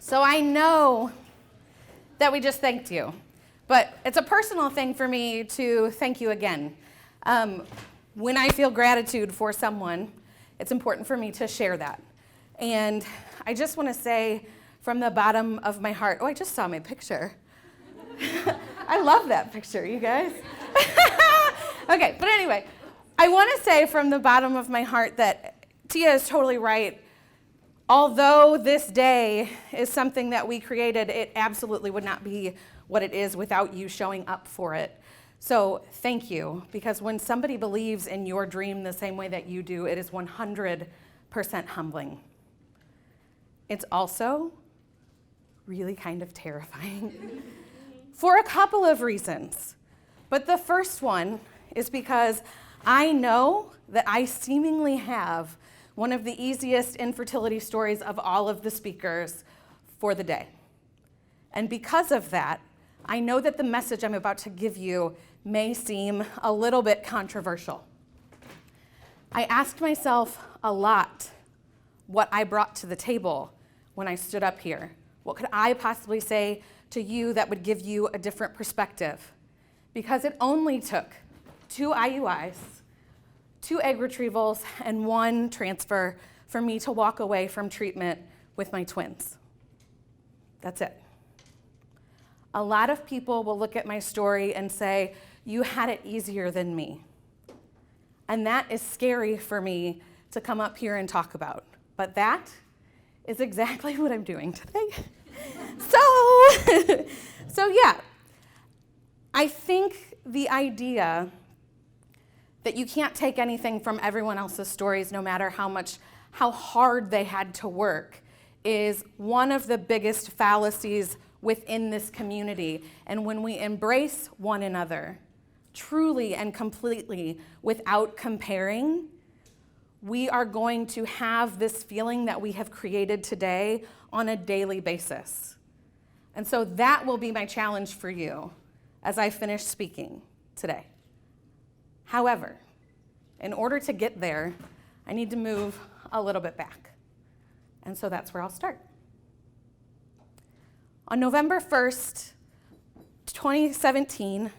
So I know that we just thanked you, but it's a personal thing for me to thank you again. When I feel gratitude for someone, it's important for me to share that. And I just want to say from the bottom of my heart, I just saw my picture. I love that picture, you guys. Okay, but anyway, I want to say from the bottom of my heart that Tia is totally right. Although this day is something that we created, it absolutely would not be what it is without you showing up for it. So thank you, because when somebody believes in your dream the same way that you do, it is 100% humbling. It's also really kind of terrifying for a couple of reasons. But the first one is because I know that I seemingly have one of the easiest infertility stories of all of the speakers for the day. And because of that, I know that the message I'm about to give you may seem a little bit controversial. I asked myself a lot what I brought to the table when I stood up here. What could I possibly say to you that would give you a different perspective? Because it only took 2 IUIs, 2 egg retrievals, and 1 transfer for me to walk away from treatment with my twins. That's it. A lot of people will look at my story and say, you had it easier than me. And that is scary for me to come up here and talk about. But that is exactly what I'm doing today. So yeah, I think the idea that you can't take anything from everyone else's stories, no matter how hard they had to work, is one of the biggest fallacies within this community. And when we embrace one another truly and completely without comparing, we are going to have this feeling that we have created today on a daily basis. And so that will be my challenge for you as I finish speaking today. However, in order to get there, I need to move a little bit back. And so that's where I'll start. On November 1st, 2017,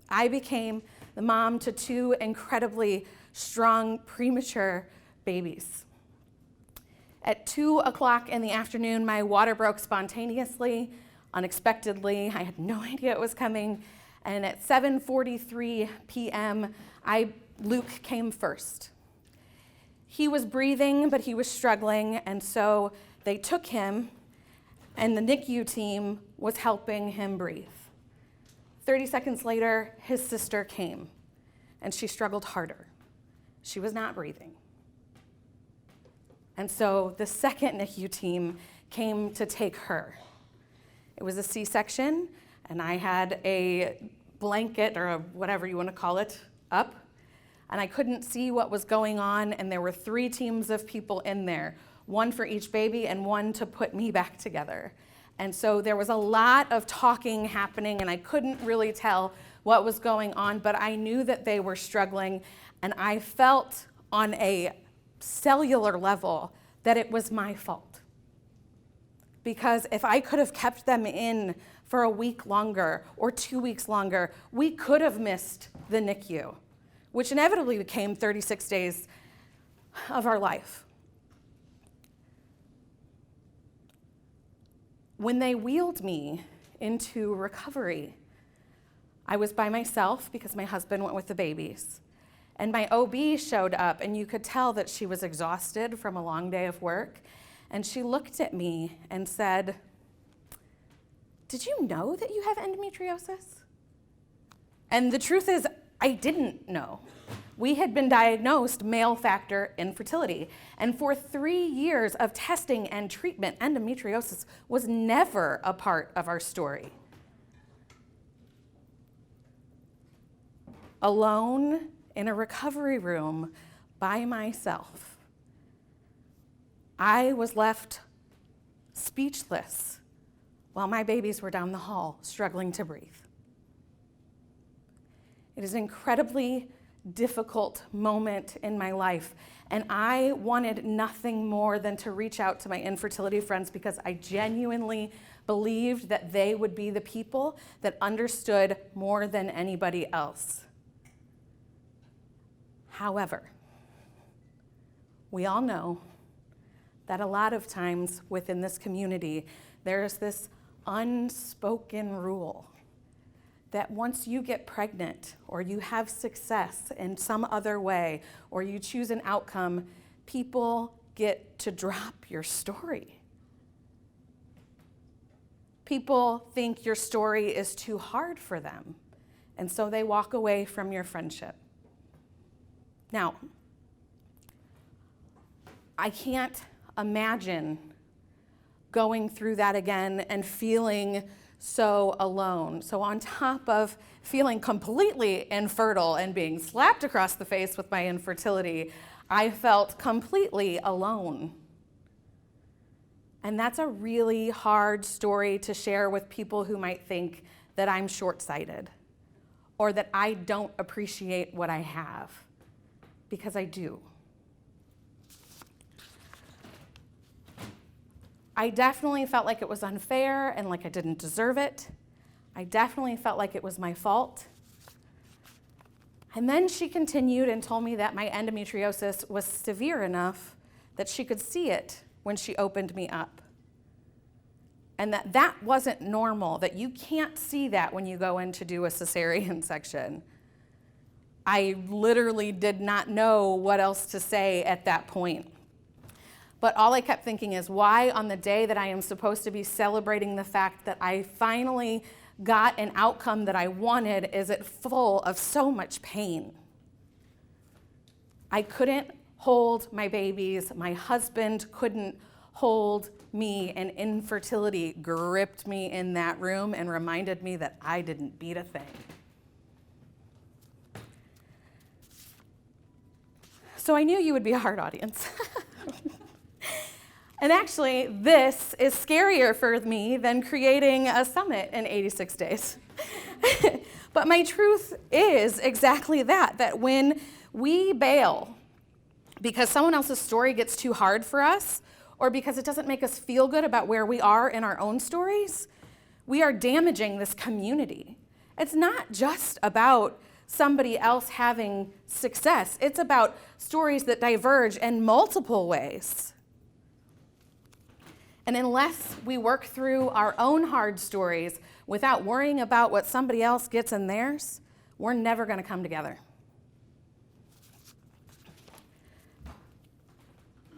I became the mom to 2 incredibly strong premature babies. At 2 o'clock in the afternoon, my water broke spontaneously, unexpectedly. I had no idea it was coming. And at 7:43 p.m., Luke came first. He was breathing, but he was struggling, and so they took him, and the NICU team was helping him breathe. 30 seconds later, his sister came, and she struggled harder. She was not breathing. And so the second NICU team came to take her. It was a C-section, and I had a blanket, or whatever you want to call it, up, and I couldn't see what was going on, and there were 3 teams of people in there, 1 for each baby and 1 to put me back together. And so there was a lot of talking happening, and I couldn't really tell what was going on, but I knew that they were struggling, and I felt on a cellular level that it was my fault. Because if I could have kept them in for a week longer or 2 weeks longer, we could have missed the NICU, which inevitably became 36 days of our life. When they wheeled me into recovery, I was by myself because my husband went with the babies. And my OB showed up, and you could tell that she was exhausted from a long day of work. And she looked at me and said, "Did you know that you have endometriosis?" And the truth is, I didn't know. We had been diagnosed male factor infertility. And for 3 years of testing and treatment, endometriosis was never a part of our story. Alone in a recovery room by myself, I was left speechless while my babies were down the hall struggling to breathe. It is an incredibly difficult moment in my life, And I wanted nothing more than to reach out to my infertility friends because I genuinely believed that they would be the people that understood more than anybody else. However, we all know that a lot of times within this community, there's this unspoken rule that once you get pregnant or you have success in some other way or you choose an outcome, people get to drop your story. People think your story is too hard for them, and so they walk away from your friendship. Now, I can't imagine going through that again and feeling so alone. So on top of feeling completely infertile and being slapped across the face with my infertility, I felt completely alone. And that's a really hard story to share with people who might think that I'm short-sighted or that I don't appreciate what I have, because I do. I definitely felt like it was unfair and like I didn't deserve it. I definitely felt like it was my fault. And then she continued and told me that my endometriosis was severe enough that she could see it when she opened me up. And that wasn't normal, that you can't see that when you go in to do a cesarean section. I literally did not know what else to say at that point. But all I kept thinking is, why on the day that I am supposed to be celebrating the fact that I finally got an outcome that I wanted, is it full of so much pain? I couldn't hold my babies. My husband couldn't hold me, and infertility gripped me in that room and reminded me that I didn't beat a thing. So I knew you would be a hard audience. And actually, this is scarier for me than creating a summit in 86 days. But my truth is exactly that when we bail because someone else's story gets too hard for us, or because it doesn't make us feel good about where we are in our own stories, we are damaging this community. It's not just about somebody else having success. It's about stories that diverge in multiple ways. And unless we work through our own hard stories without worrying about what somebody else gets in theirs, we're never going to come together.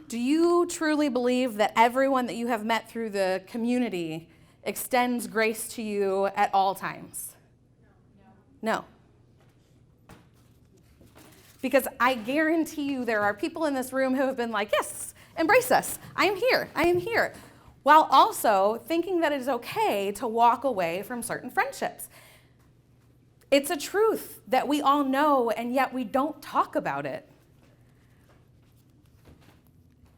Do you truly believe that everyone that you have met through the community extends grace to you at all times? No. Because I guarantee you there are people in this room who have been like, yes, embrace us. I am here. While also thinking that it is okay to walk away from certain friendships. It's a truth that we all know, and yet we don't talk about it.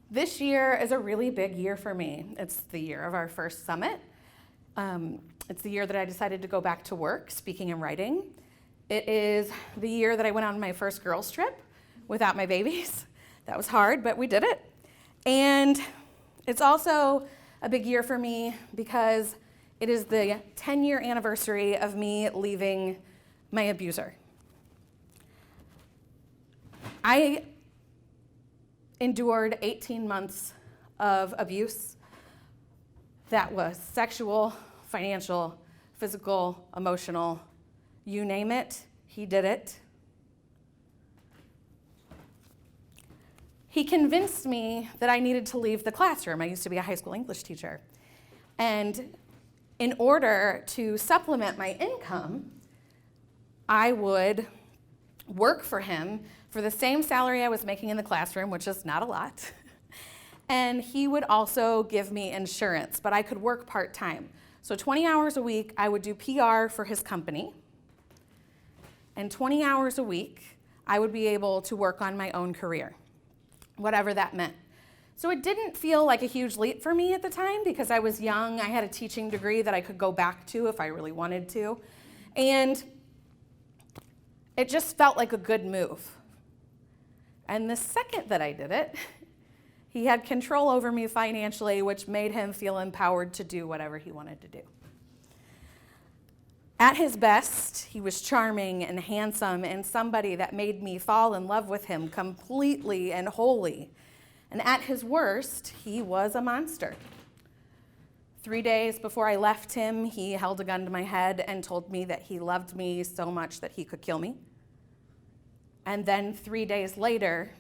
This year is a really big year for me. It's the year of our first summit. It's the year that I decided to go back to work, speaking and writing. It is the year that I went on my first girls' trip without my babies. That was hard, but we did it. And it's also a big year for me because it is the 10-year anniversary of me leaving my abuser. I endured 18 months of abuse that was sexual, financial, physical, emotional, you name it, he did it. He convinced me that I needed to leave the classroom. I used to be a high school English teacher. And in order to supplement my income, I would work for him for the same salary I was making in the classroom, which is not a lot. And he would also give me insurance, but I could work part-time. So 20 hours a week, I would do PR for his company. And 20 hours a week, I would be able to work on my own career, whatever that meant. So it didn't feel like a huge leap for me at the time because I was young. I had a teaching degree that I could go back to if I really wanted to. And it just felt like a good move. And the second that I did it, he had control over me financially, which made him feel empowered to do whatever he wanted to do. At his best, he was charming and handsome and somebody that made me fall in love with him completely and wholly. And at his worst, he was a monster. 3 days before I left him, he held a gun to my head and told me that he loved me so much that he could kill me. And then 3 days later,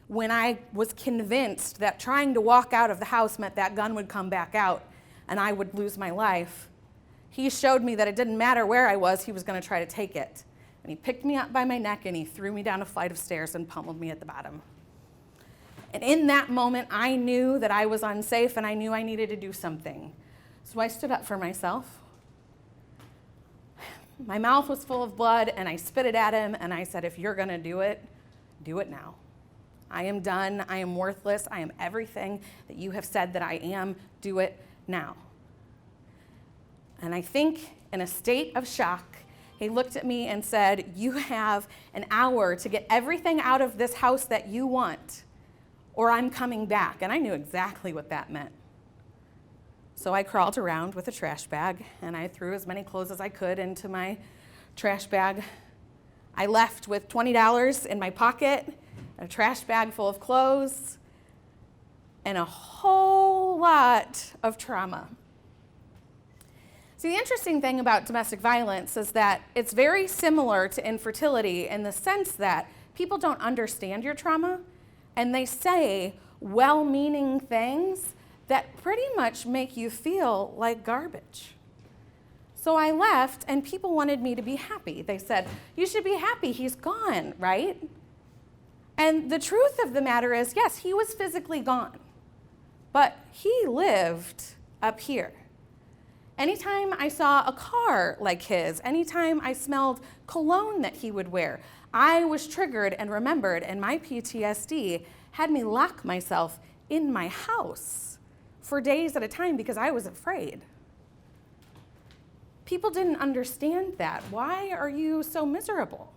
when I was convinced that trying to walk out of the house meant that gun would come back out and I would lose my life, he showed me that it didn't matter where I was, he was going to try to take it. And he picked me up by my neck and he threw me down a flight of stairs and pummeled me at the bottom. And in that moment, I knew that I was unsafe and I knew I needed to do something. So I stood up for myself. My mouth was full of blood and I spit it at him and I said, if you're going to do it now. I am done. I am worthless. I am everything that you have said that I am. Do it now. And I think in a state of shock, he looked at me and said, you have an hour to get everything out of this house that you want, or I'm coming back. And I knew exactly what that meant. So I crawled around with a trash bag, and I threw as many clothes as I could into my trash bag. I left with $20 in my pocket, a trash bag full of clothes, and a whole lot of trauma. See, the interesting thing about domestic violence is that it's very similar to infertility in the sense that people don't understand your trauma, and they say well-meaning things that pretty much make you feel like garbage. So I left, and people wanted me to be happy. They said, you should be happy, he's gone, right? And the truth of the matter is, yes, he was physically gone, but he lived up here. Anytime I saw a car like his, anytime I smelled cologne that he would wear, I was triggered and remembered, and my PTSD had me lock myself in my house for days at a time because I was afraid. People didn't understand that. Why are you so miserable?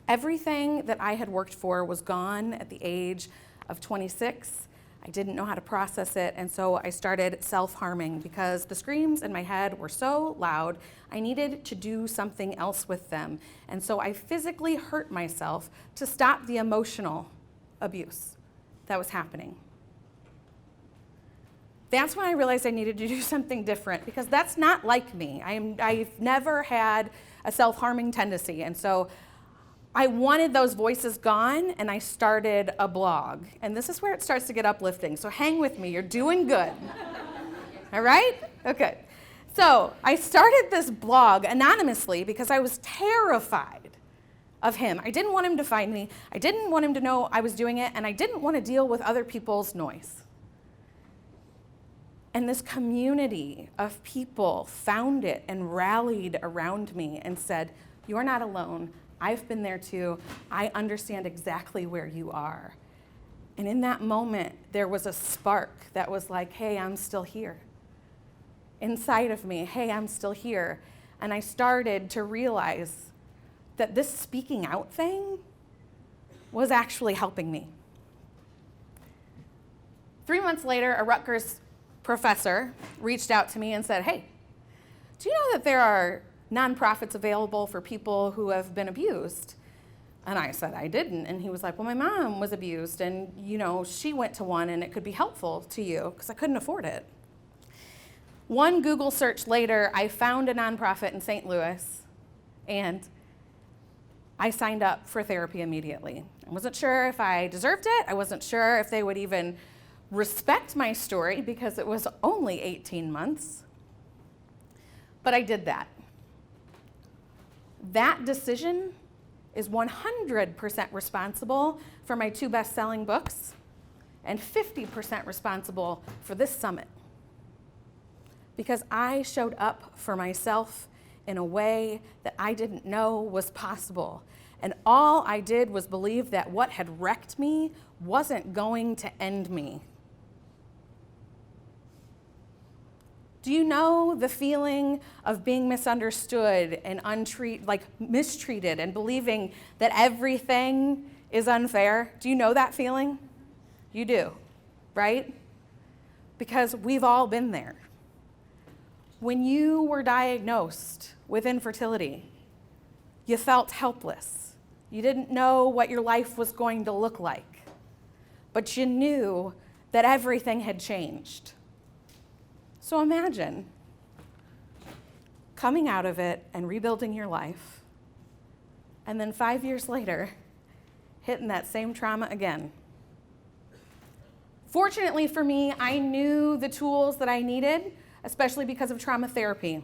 Everything that I had worked for was gone at the age of 26. I didn't know how to process it, and so I started self-harming because the screams in my head were so loud, I needed to do something else with them. And so I physically hurt myself to stop the emotional abuse that was happening. That's when I realized I needed to do something different because that's not like me. I've never had a self-harming tendency, and so I wanted those voices gone, and I started a blog. And this is where it starts to get uplifting, so hang with me, you're doing good. All right? Okay. So I started this blog anonymously because I was terrified of him. I didn't want him to find me, I didn't want him to know I was doing it, and I didn't want to deal with other people's noise. And this community of people found it and rallied around me and said, you're not alone. I've been there too. I understand exactly where you are. And in that moment, there was a spark that was like, hey, I'm still here. Inside of me, hey, I'm still here. And I started to realize that this speaking out thing was actually helping me. 3 months later, a Rutgers professor reached out to me and said, hey, do you know that there are nonprofits available for people who have been abused? And I said, I didn't. And he was like, well, my mom was abused, and she went to one, and it could be helpful to you, because I couldn't afford it. One Google search later, I found a nonprofit in St. Louis, and I signed up for therapy immediately. I wasn't sure if I deserved it. I wasn't sure if they would even respect my story, because it was only 18 months. But I did that. That decision is 100% responsible for my 2 best-selling books and 50% responsible for this summit. Because I showed up for myself in a way that I didn't know was possible. And all I did was believe that what had wrecked me wasn't going to end me. Do you know the feeling of being misunderstood and mistreated and believing that everything is unfair? Do you know that feeling? You do, right? Because we've all been there. When you were diagnosed with infertility, you felt helpless. You didn't know what your life was going to look like, but you knew that everything had changed. So imagine coming out of it and rebuilding your life, and then 5 years later, hitting that same trauma again. Fortunately for me, I knew the tools that I needed, especially because of trauma therapy.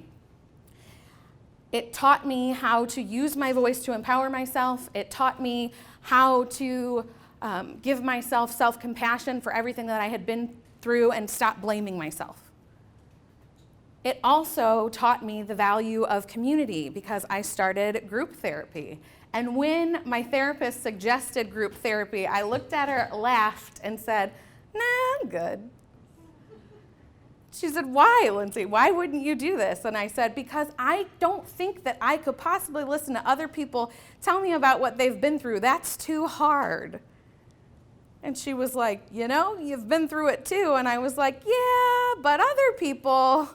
It taught me how to use my voice to empower myself. It taught me how to give myself self-compassion for everything that I had been through and stop blaming myself. It also taught me the value of community because I started group therapy. And when my therapist suggested group therapy, I looked at her, laughed, and said, "Nah, I'm good." She said, "Why, Lindsay? Why wouldn't you do this?" And I said, "Because I don't think that I could possibly listen to other people tell me about what they've been through. That's too hard." And she was like, "You've been through it too." And I was like, "Yeah, but other people,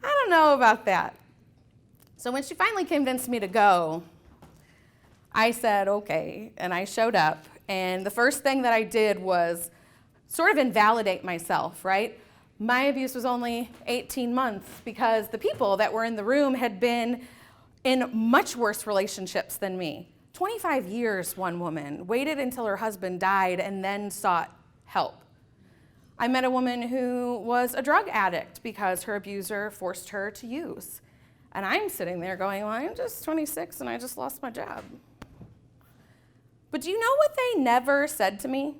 I don't know about that." So when she finally convinced me to go, I said, "Okay," and I showed up. And the first thing that I did was sort of invalidate myself, right? My abuse was only 18 months because the people that were in the room had been in much worse relationships than me. 25 years, one woman waited until her husband died and then sought help. I met a woman who was a drug addict because her abuser forced her to use. And I'm sitting there going, well, I'm just 26 and I just lost my job. But do you know what they never said to me?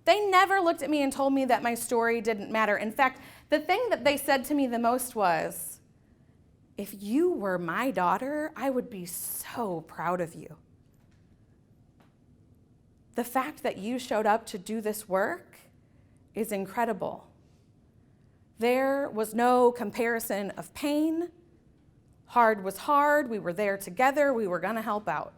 They never looked at me and told me that my story didn't matter. In fact, the thing that they said to me the most was, "If you were my daughter, I would be so proud of you. The fact that you showed up to do this work is incredible." There was no comparison of pain. Hard was hard. We were there together. We were going to help out.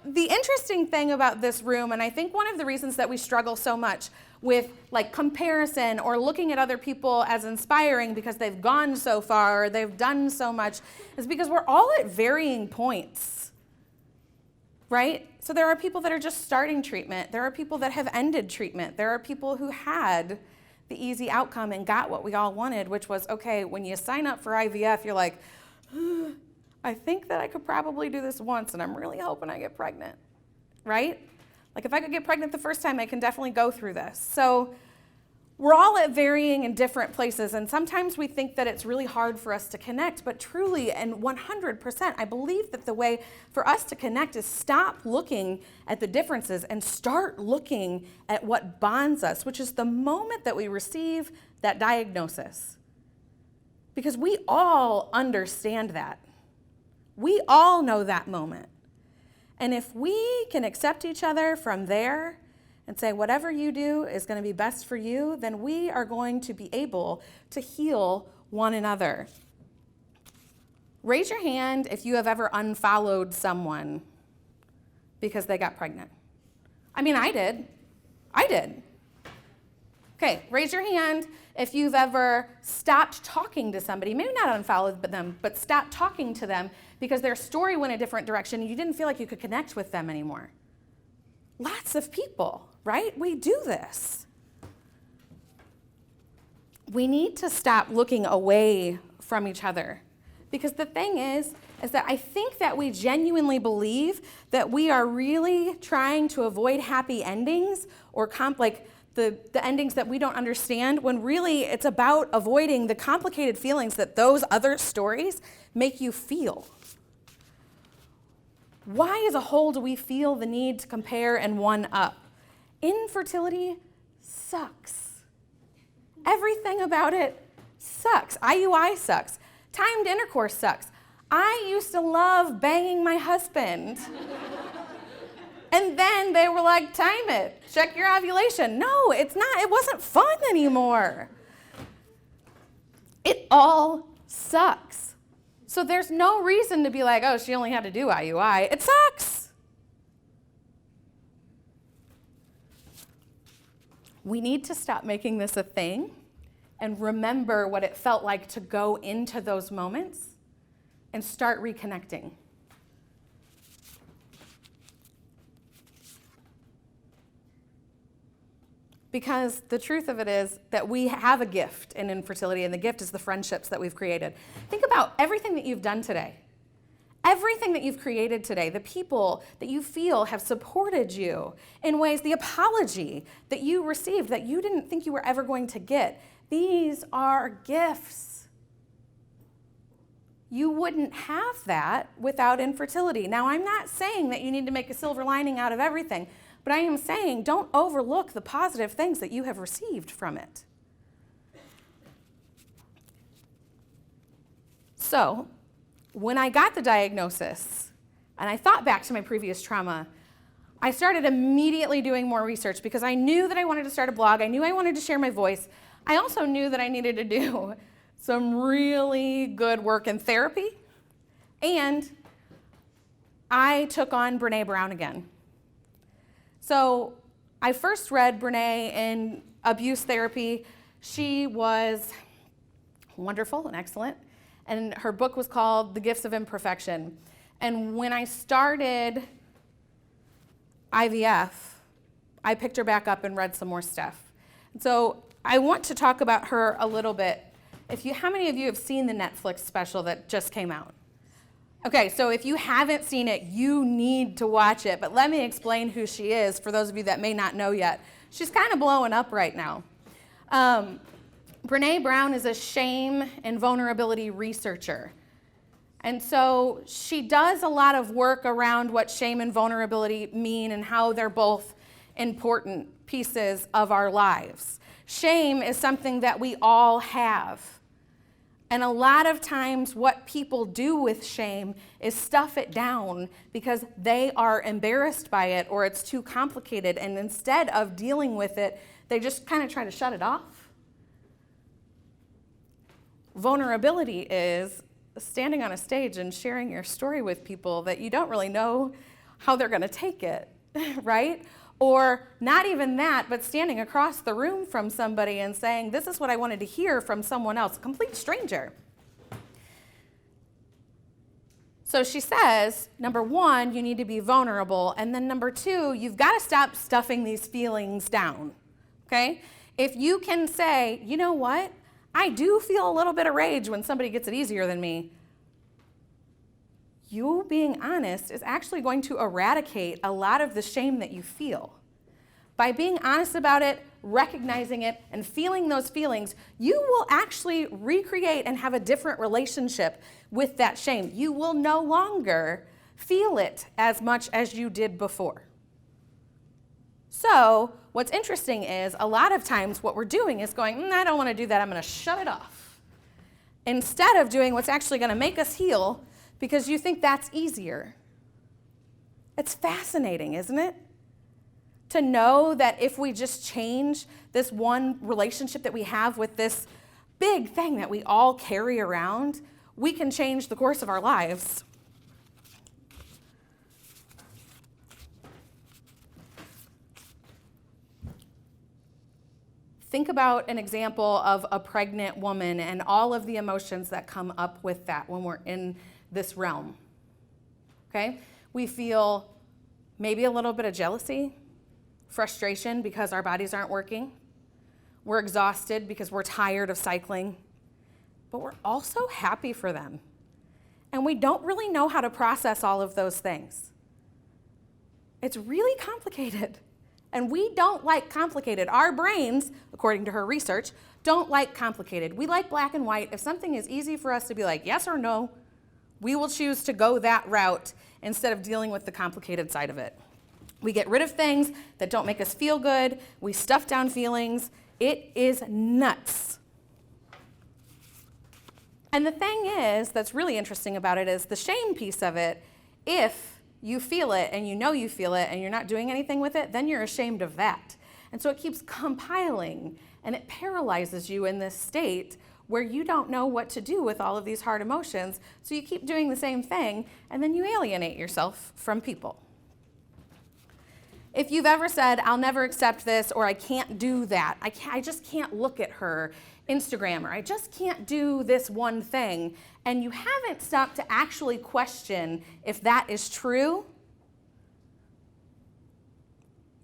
The interesting thing about this room, and I think one of the reasons that we struggle so much with comparison or looking at other people as inspiring because they've gone so far or they've done so much, is because we're all at varying points, right? So there are people that are just starting treatment. There are people that have ended treatment. There are people who had the easy outcome and got what we all wanted, which was, okay, when you sign up for IVF, you're like, I think that I could probably do this once, and I'm really hoping I get pregnant, right? If I could get pregnant the first time, I can definitely go through this. So we're all at varying and different places, and sometimes we think that it's really hard for us to connect, but truly, and 100%, I believe that the way for us to connect is stop looking at the differences and start looking at what bonds us, which is the moment that we receive that diagnosis. Because we all understand that. We all know that moment. And if we can accept each other from there and say, whatever you do is going to be best for you, then we are going to be able to heal one another. Raise your hand if you have ever unfollowed someone because they got pregnant. I mean, I did. Okay, raise your hand if you've ever stopped talking to somebody, maybe not unfollowed them, but stopped talking to them because their story went a different direction and you didn't feel like you could connect with them anymore. Lots of people, right? We do this. We need to stop looking away from each other because the thing is that I think that we genuinely believe that we are really trying to avoid happy endings or the endings that we don't understand, when really it's about avoiding the complicated feelings that those other stories make you feel. Why as a whole do we feel the need to compare and one up? Infertility sucks. Everything about it sucks. IUI sucks. Timed intercourse sucks. I used to love banging my husband. And then they were like, time it, check your ovulation. No, it's not, it wasn't fun anymore. It all sucks. So there's no reason to be like, oh, she only had to do IUI. It sucks. We need to stop making this a thing and remember what it felt like to go into those moments and start reconnecting. Because the truth of it is that we have a gift in infertility, and the gift is the friendships that we've created. Think about everything that you've done today. Everything that you've created today, the people that you feel have supported you in ways, the apology that you received that you didn't think you were ever going to get, these are gifts. You wouldn't have that without infertility. Now, I'm not saying that you need to make a silver lining out of everything, but I am saying don't overlook the positive things that you have received from it. So, when I got the diagnosis, and I thought back to my previous trauma, I started immediately doing more research because I knew that I wanted to start a blog. I knew I wanted to share my voice. I also knew that I needed to do some really good work in therapy. And I took on Brene Brown again. So I first read Brene in abuse therapy. She was wonderful and excellent. And her book was called The Gifts of Imperfection. And when I started IVF, I picked her back up and read some more stuff. And so I want to talk about her a little bit. How many of you have seen the Netflix special that just came out? Okay, so if you haven't seen it, you need to watch it. But let me explain who she is for those of you that may not know yet. She's kind of blowing up right now. Brene Brown is a shame and vulnerability researcher. And so she does a lot of work around what shame and vulnerability mean and how they're both important pieces of our lives. Shame is something that we all have. And a lot of times what people do with shame is stuff it down because they are embarrassed by it or it's too complicated. And instead of dealing with it, they just kind of try to shut it off. Vulnerability is standing on a stage and sharing your story with people that you don't really know how they're going to take it, right? Or not even that, but standing across the room from somebody and saying, this is what I wanted to hear from someone else, a complete stranger. So she says, number one, you need to be vulnerable. And then number two, you've got to stop stuffing these feelings down, okay? If you can say, you know what? I do feel a little bit of rage when somebody gets it easier than me. You being honest is actually going to eradicate a lot of the shame that you feel. By being honest about it, recognizing it, and feeling those feelings, you will actually recreate and have a different relationship with that shame. You will no longer feel it as much as you did before. So what's interesting is a lot of times what we're doing is going, I don't want to do that, I'm going to shut it off. Instead of doing what's actually going to make us heal because you think that's easier. It's fascinating, isn't it? To know that if we just change this one relationship that we have with this big thing that we all carry around, we can change the course of our lives. Think about an example of a pregnant woman and all of the emotions that come up with that when we're in this realm, okay? We feel maybe a little bit of jealousy, frustration because our bodies aren't working. We're exhausted because we're tired of cycling, but we're also happy for them. And we don't really know how to process all of those things. It's really complicated. And we don't like complicated. Our brains, according to her research, don't like complicated. We like black and white. If something is easy for us to be like yes or no, we will choose to go that route instead of dealing with the complicated side of it. We get rid of things that don't make us feel good. We stuff down feelings. It is nuts. And the thing is, that's really interesting about it is the shame piece of it. If you feel it and you know you feel it and you're not doing anything with it, then you're ashamed of that. And so it keeps compiling and it paralyzes you in this state where you don't know what to do with all of these hard emotions, so you keep doing the same thing, and then you alienate yourself from people. If you've ever said, I'll never accept this, or I can't do that, I just can't look at her Instagram, or I just can't do this one thing, and you haven't stopped to actually question if that is true,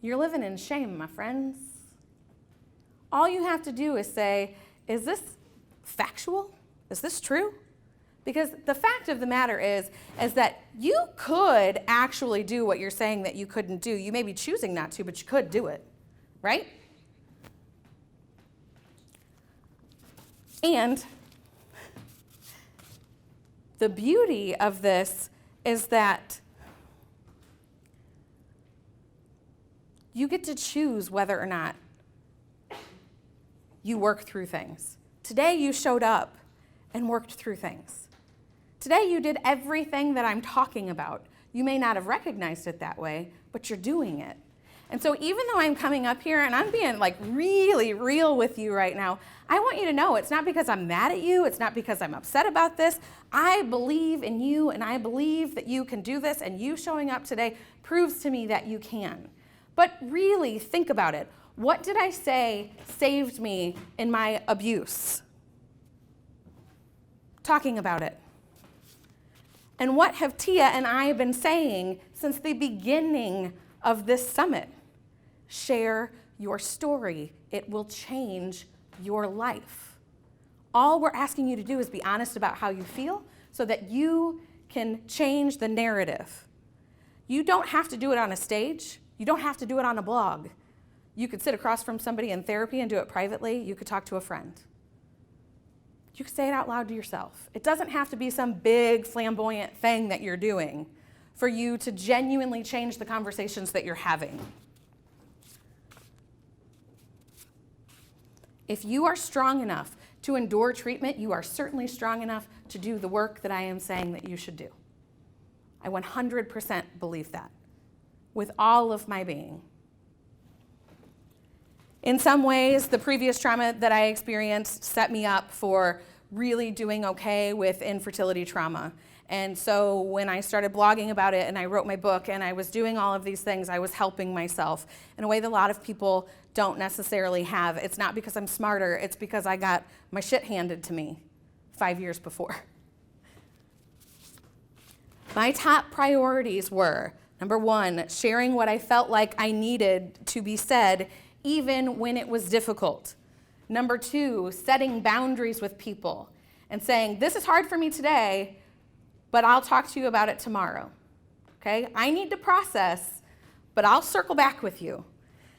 you're living in shame, my friends. All you have to do is say, is this factual? Is this true? Because the fact of the matter is that you could actually do what you're saying that you couldn't do. You may be choosing not to, but you could do it, right? And the beauty of this is that you get to choose whether or not you work through things. Today you showed up and worked through things. Today you did everything that I'm talking about. You may not have recognized it that way, but you're doing it. And so even though I'm coming up here and I'm being like really real with you right now, I want you to know it's not because I'm mad at you, it's not because I'm upset about this. I believe in you and I believe that you can do this, and you showing up today proves to me that you can. But really think about it. What did I say saved me in my abuse? Talking about it. And what have Tia and I been saying since the beginning of this summit? Share your story. It will change your life. All we're asking you to do is be honest about how you feel so that you can change the narrative. You don't have to do it on a stage. You don't have to do it on a blog. You could sit across from somebody in therapy and do it privately. You could talk to a friend. You could say it out loud to yourself. It doesn't have to be some big flamboyant thing that you're doing for you to genuinely change the conversations that you're having. If you are strong enough to endure treatment, you are certainly strong enough to do the work that I am saying that you should do. I 100% believe that with all of my being. In some ways, the previous trauma that I experienced set me up for really doing okay with infertility trauma. And so when I started blogging about it and I wrote my book and I was doing all of these things, I was helping myself in a way that a lot of people don't necessarily have. It's not because I'm smarter, it's because I got my shit handed to me 5 years before. My top priorities were, number one, sharing what I felt like I needed to be said even when it was difficult. Number two, setting boundaries with people and saying, this is hard for me today, but I'll talk to you about it tomorrow. Okay? I need to process, but I'll circle back with you.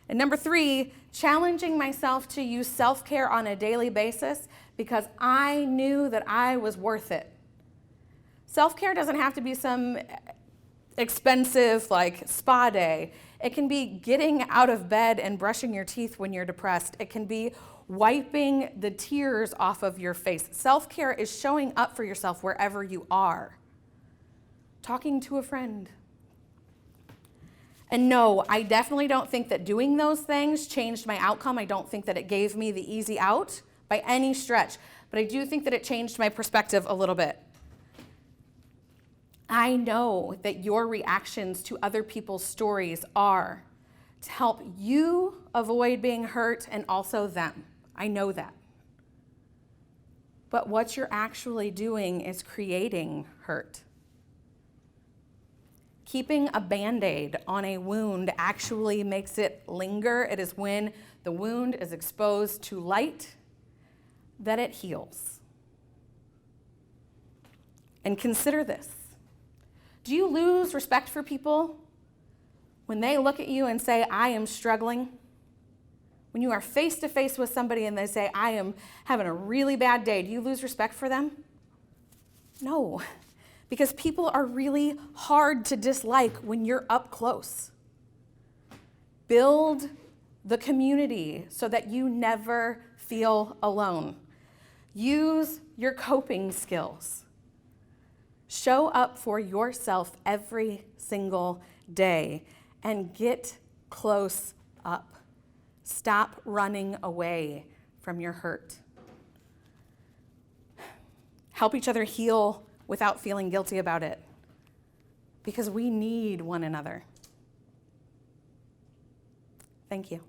And number three, challenging myself to use self-care on a daily basis because I knew that I was worth it. Self-care doesn't have to be some expensive like spa day. It can be getting out of bed and brushing your teeth when you're depressed. It can be wiping the tears off of your face. Self-care is showing up for yourself wherever you are. Talking to a friend. And no, I definitely don't think that doing those things changed my outcome. I don't think that it gave me the easy out by any stretch. But I do think that it changed my perspective a little bit. I know that your reactions to other people's stories are to help you avoid being hurt and also them. I know that. But what you're actually doing is creating hurt. Keeping a Band-Aid on a wound actually makes it linger. It is when the wound is exposed to light that it heals. And consider this. Do you lose respect for people when they look at you and say, I am struggling? When you are face to face with somebody and they say, I am having a really bad day, do you lose respect for them? No, because people are really hard to dislike when you're up close. Build the community so that you never feel alone. Use your coping skills. Show up for yourself every single day and get close up. Stop running away from your hurt. help each other heal without feeling guilty about it. Because we need one another. Thank you.